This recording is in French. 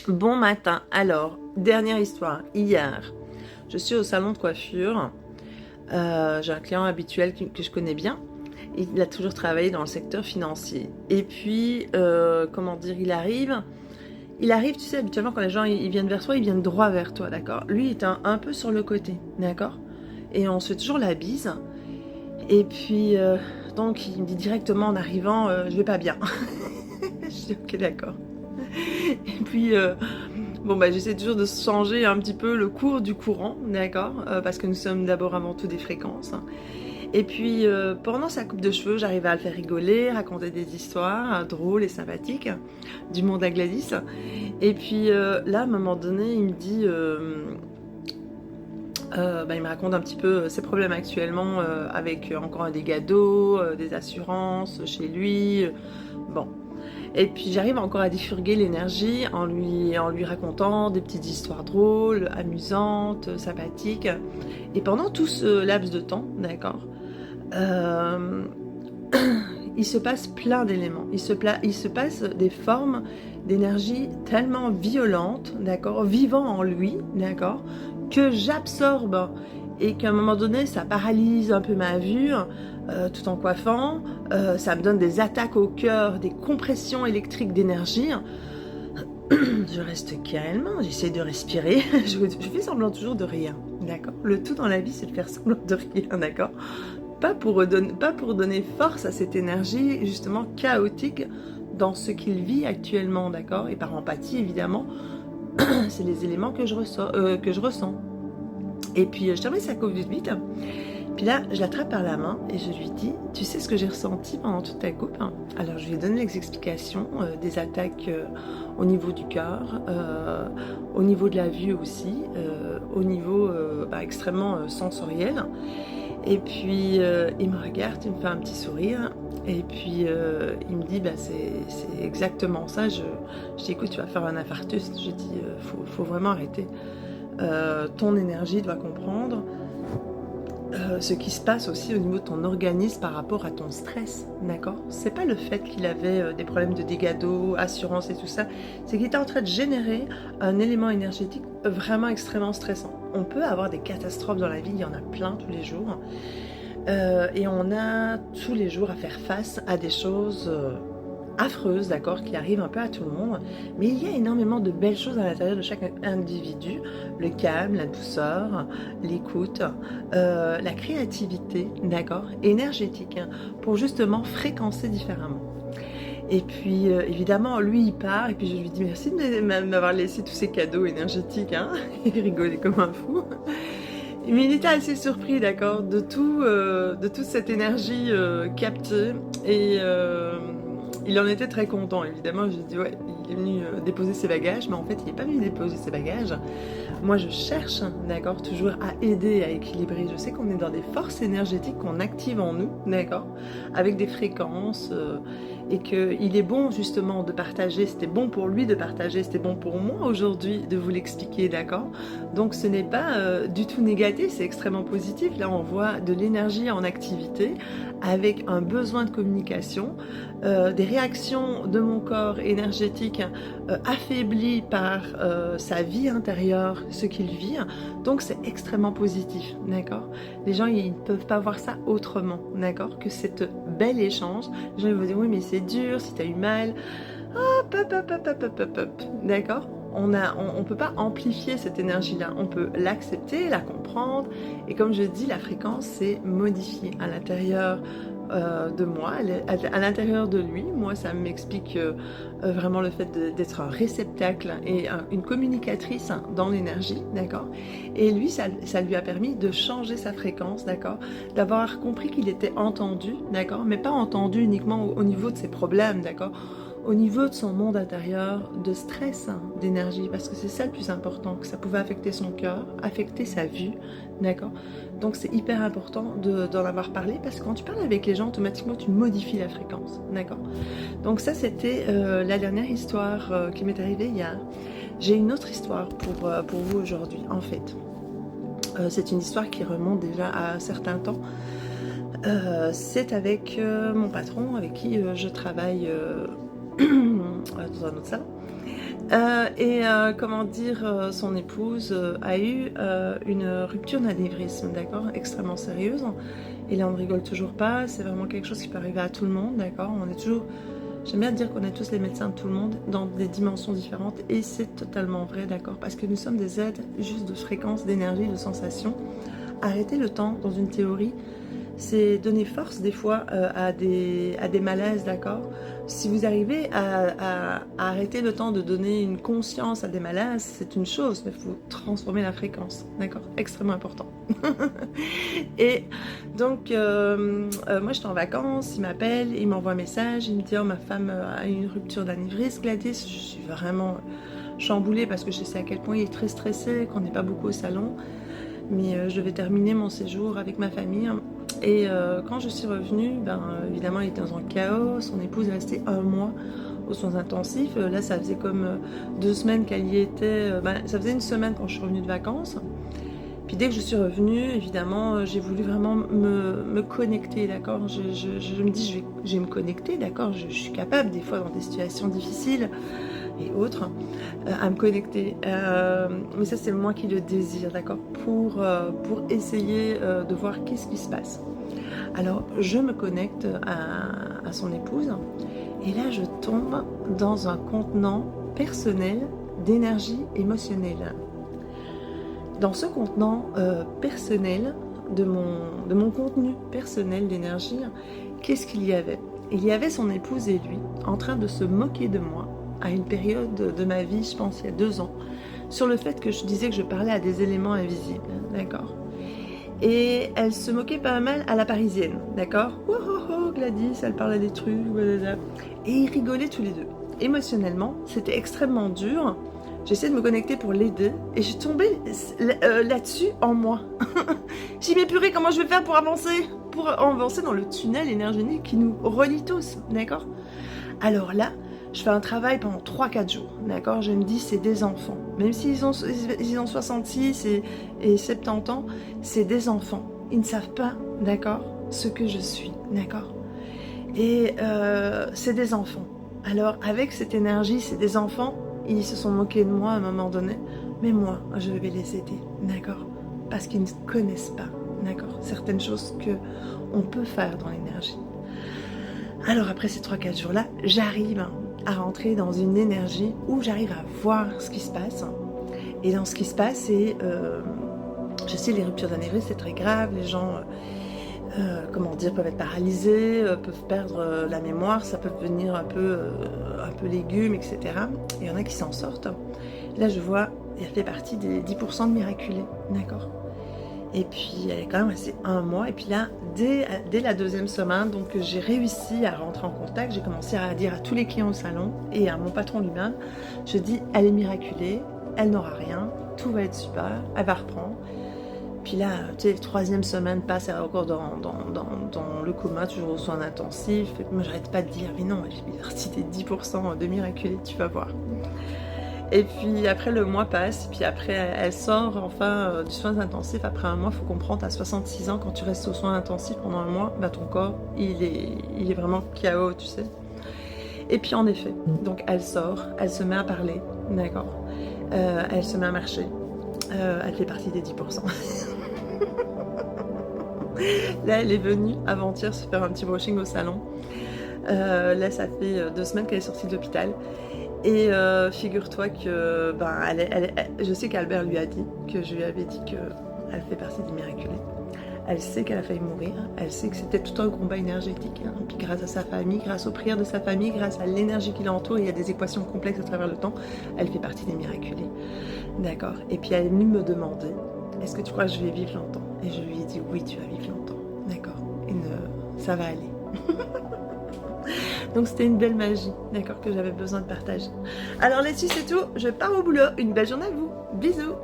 Bon matin. Alors, dernière histoire. Hier, je suis au salon de coiffure. J'ai un client habituel que je connais bien. Il a toujours travaillé dans le secteur financier. Et puis, comment dire, il arrive, tu sais, habituellement quand les gens ils viennent vers toi, ils viennent droit vers toi, d'accord? Lui, il est un peu sur le côté, d'accord? Et on se fait toujours la bise. Et puis, donc, il me dit directement en arrivant, je vais pas bien. Je dis, ok, d'accord. Et puis, bon, bah, j'essaie toujours de changer un petit peu le cours du courant, d'accord, parce que nous sommes d'abord avant tout des fréquences. Et puis, pendant sa coupe de cheveux, j'arrivais à le faire rigoler, raconter des histoires drôles et sympathiques du monde à Gladys. Et puis là, à un moment donné, il me dit, bah, il me raconte un petit peu ses problèmes actuellement avec encore des dégâts d'eau, des assurances chez lui. Bon, et puis j'arrive encore à diffurguer l'énergie en lui racontant des petites histoires drôles, amusantes, sympathiques. Et pendant tout ce laps de temps, d'accord, euh, il se passe plein d'éléments. Il se passe des formes d'énergie tellement violentes, d'accord, vivant en lui, d'accord, que j'absorbe et qu'à un moment donné, ça paralyse un peu ma vue, tout en coiffant. Ça me donne des attaques au cœur, des compressions électriques d'énergie. Je reste calme, j'essaie de respirer, je fais semblant toujours de rien, d'accord. Le tout dans la vie, c'est de faire semblant de rien, d'accord. Pas pour donner force à cette énergie justement chaotique dans ce qu'il vit actuellement, d'accord. Et par empathie, évidemment, c'est les éléments que je ressens. Et puis, je termine sa conduite. Puis là, je l'attrape par la main et je lui dis, tu sais ce que j'ai ressenti pendant toute ta coupe? Alors, je lui donne les explications des attaques au niveau du cœur, au niveau de la vue aussi, au niveau extrêmement sensoriel. Et puis, il me regarde, il me fait un petit sourire. Et puis, il me dit, c'est exactement ça. Je dis, écoute, tu vas faire un infarctus. Je dis, faut vraiment arrêter. Ton énergie doit comprendre ce qui se passe aussi au niveau de ton organisme par rapport à ton stress, d'accord? C'est pas le fait qu'il avait des problèmes de dégâts d'eau, assurance et tout ça, c'est qu'il était en train de générer un élément énergétique vraiment extrêmement stressant. On peut avoir des catastrophes dans la vie, il y en a plein tous les jours, et on a tous les jours à faire face à des choses affreuses, d'accord, qui arrivent un peu à tout le monde, mais il y a énormément de belles choses à l'intérieur de chaque individu, le calme, la douceur, l'écoute, la créativité, d'accord, énergétique, hein, pour justement fréquencer différemment. Et puis évidemment, lui il part, et puis je lui dis merci de m'avoir laissé tous ces cadeaux énergétiques, hein. Il rigolait comme un fou. Mais il était assez surpris, d'accord, de toute cette énergie captée, et il en était très content, évidemment. J'ai dit, ouais, il est venu déposer ses bagages, mais en fait, il n'est pas venu déposer ses bagages. Moi, je cherche, d'accord, toujours à aider, à équilibrer. Je sais qu'on est dans des forces énergétiques qu'on active en nous, d'accord, avec des fréquences, et qu'il est bon, justement, de partager. C'était bon pour lui de partager, c'était bon pour moi aujourd'hui de vous l'expliquer, d'accord. Donc, ce n'est pas du tout négatif, c'est extrêmement positif. Là, on voit de l'énergie en activité, avec un besoin de communication, des réactions de mon corps énergétique affaibli par sa vie intérieure, ce qu'il vit. Donc c'est extrêmement positif, d'accord. Les gens ils ne peuvent pas voir ça autrement, d'accord, que cette bel échange. Les gens ils vont dire oui mais c'est dur, si t'as eu mal, hop hop hop hop hop hop hop hop, d'accord. On peut pas amplifier cette énergie-là, on peut l'accepter, la comprendre, et comme je dis, la fréquence c'est modifiée à l'intérieur de moi, à l'intérieur de lui. Moi, ça m'explique vraiment le fait d'être un réceptacle et une communicatrice dans l'énergie, d'accord. Et lui, ça lui a permis de changer sa fréquence, d'accord, d'avoir compris qu'il était entendu, d'accord, mais pas entendu uniquement au niveau de ses problèmes, d'accord, au niveau de son monde intérieur, de stress, hein, d'énergie, parce que c'est ça le plus important, que ça pouvait affecter son cœur, affecter sa vue, d'accord. Donc c'est hyper important d'en avoir parlé, parce que quand tu parles avec les gens, automatiquement tu modifies la fréquence, d'accord. Donc ça c'était la dernière histoire qui m'est arrivée hier. J'ai une autre histoire pour vous aujourd'hui, en fait. C'est une histoire qui remonte déjà à un certain temps. C'est avec mon patron, avec qui je travaille dans un autre salon. Comment dire, son épouse a eu une rupture d'anévrisme, d'accord, extrêmement sérieuse. Et là, on ne rigole toujours pas, c'est vraiment quelque chose qui peut arriver à tout le monde, d'accord. On est toujours, j'aime bien dire qu'on est tous les médecins de tout le monde dans des dimensions différentes, et c'est totalement vrai, d'accord, parce que nous sommes des êtres juste de fréquence, d'énergie, de sensation. Arrêter le temps dans une théorie, c'est donner force des fois à des malaises, d'accord. Si vous arrivez à arrêter le temps de donner une conscience à des malaises, c'est une chose, mais il faut transformer la fréquence, d'accord, extrêmement important. Et donc, moi j'étais en vacances, il m'appelle, il m'envoie un message, il me dit « Oh, ma femme a une rupture d'anévrisme, Gladys ». Je suis vraiment chamboulée parce que je sais à quel point il est très stressé, qu'on n'est pas beaucoup au salon. Mais je vais terminer mon séjour avec ma famille. Et quand je suis revenue, évidemment il était dans un chaos, son épouse est restée 1 mois aux soins intensifs. Là ça faisait comme 2 semaines qu'elle y était, ça faisait 1 semaine quand je suis revenue de vacances. Puis dès que je suis revenue, évidemment, j'ai voulu vraiment me connecter, d'accord. Je me dis, je vais me connecter, d'accord. Je suis capable, des fois, dans des situations difficiles et autres, à me connecter. Mais ça, c'est moi qui le désire, d'accord, pour essayer de voir qu'est-ce qui se passe. Alors, je me connecte à son épouse, et là, je tombe dans un contenant personnel d'énergie émotionnelle. Dans ce contenant personnel, de mon contenu personnel d'énergie, qu'est-ce qu'il y avait? Il y avait son épouse et lui en train de se moquer de moi à une période de ma vie, je pense il y a 2 ans, sur le fait que je disais que je parlais à des éléments invisibles, d'accord. Et elle se moquait pas mal à la parisienne, d'accord. Oh oh oh, Gladys, elle parlait des trucs, blablabla. Et ils rigolaient tous les deux. Émotionnellement, c'était extrêmement dur. J'essaie de me connecter pour l'aider et je suis tombée là-dessus en moi. J'ai dit mais purée, comment je vais faire pour avancer dans le tunnel énergétique qui nous relie tous, d'accord. Alors là, je fais un travail pendant 3-4 jours, d'accord. Je me dis c'est des enfants, même s'ils ont 66 et 70 ans, c'est des enfants. Ils ne savent pas, d'accord, ce que je suis, d'accord. Et c'est des enfants. Alors avec cette énergie, c'est des enfants. Ils se sont moqués de moi à un moment donné, mais moi, je vais les aider, d'accord? Parce qu'ils ne connaissent pas, d'accord? Certaines choses qu'on peut faire dans l'énergie. Alors après ces 3-4 jours-là, j'arrive à rentrer dans une énergie où j'arrive à voir ce qui se passe. Et dans ce qui se passe, c'est, je sais, les ruptures d'anévrisme, c'est très grave, les gens... comment dire, peuvent être paralysés, peuvent perdre la mémoire, ça peut devenir un peu légume, etc. Il y en a qui s'en sortent. Là, je vois, elle fait partie des 10% de miraculés, d'accord. Et puis, elle est quand même restée 1 mois. Et puis là, dès la 2e semaine, donc j'ai réussi à rentrer en contact. J'ai commencé à dire à tous les clients au salon et à mon patron lui-même, je dis, elle est miraculée, elle n'aura rien, tout va être super, elle va reprendre. Puis là, tu sais, la 3e semaine passe, elle est encore dans le coma, toujours aux soins intensifs. Moi, j'arrête pas de dire, mais non, j'ai partie des 10% de miraculés, tu vas voir. Et puis après, le mois passe, puis après, elle sort enfin du soins intensifs. Après 1 mois, il faut comprendre, à 66 ans, quand tu restes aux soins intensifs pendant 1 mois, bah, ton corps, il est vraiment KO, tu sais. Et puis en effet, donc elle sort, elle se met à parler, d'accord. Elle se met à marcher. Elle fait partie des 10%. Là, elle est venue avant-hier se faire un petit brushing au salon. Là, ça fait 2 semaines qu'elle est sortie de l'hôpital. Et figure-toi que je sais qu'Albert lui a dit, que je lui avais dit qu'elle fait partie des miraculés. Elle sait qu'elle a failli mourir, elle sait que c'était tout un combat énergétique, hein. Puis grâce à sa famille, grâce aux prières de sa famille, grâce à l'énergie qui l'entoure, il y a des équations complexes à travers le temps, elle fait partie des miraculés. D'accord. Et puis elle est venue me demander, est-ce que tu crois que je vais vivre longtemps? Et je lui ai dit, oui, tu vas vivre longtemps. D'accord. Et ça va aller. Donc c'était une belle magie, d'accord, que j'avais besoin de partager. Alors là-dessus c'est tout, je pars au boulot. Une belle journée à vous. Bisous.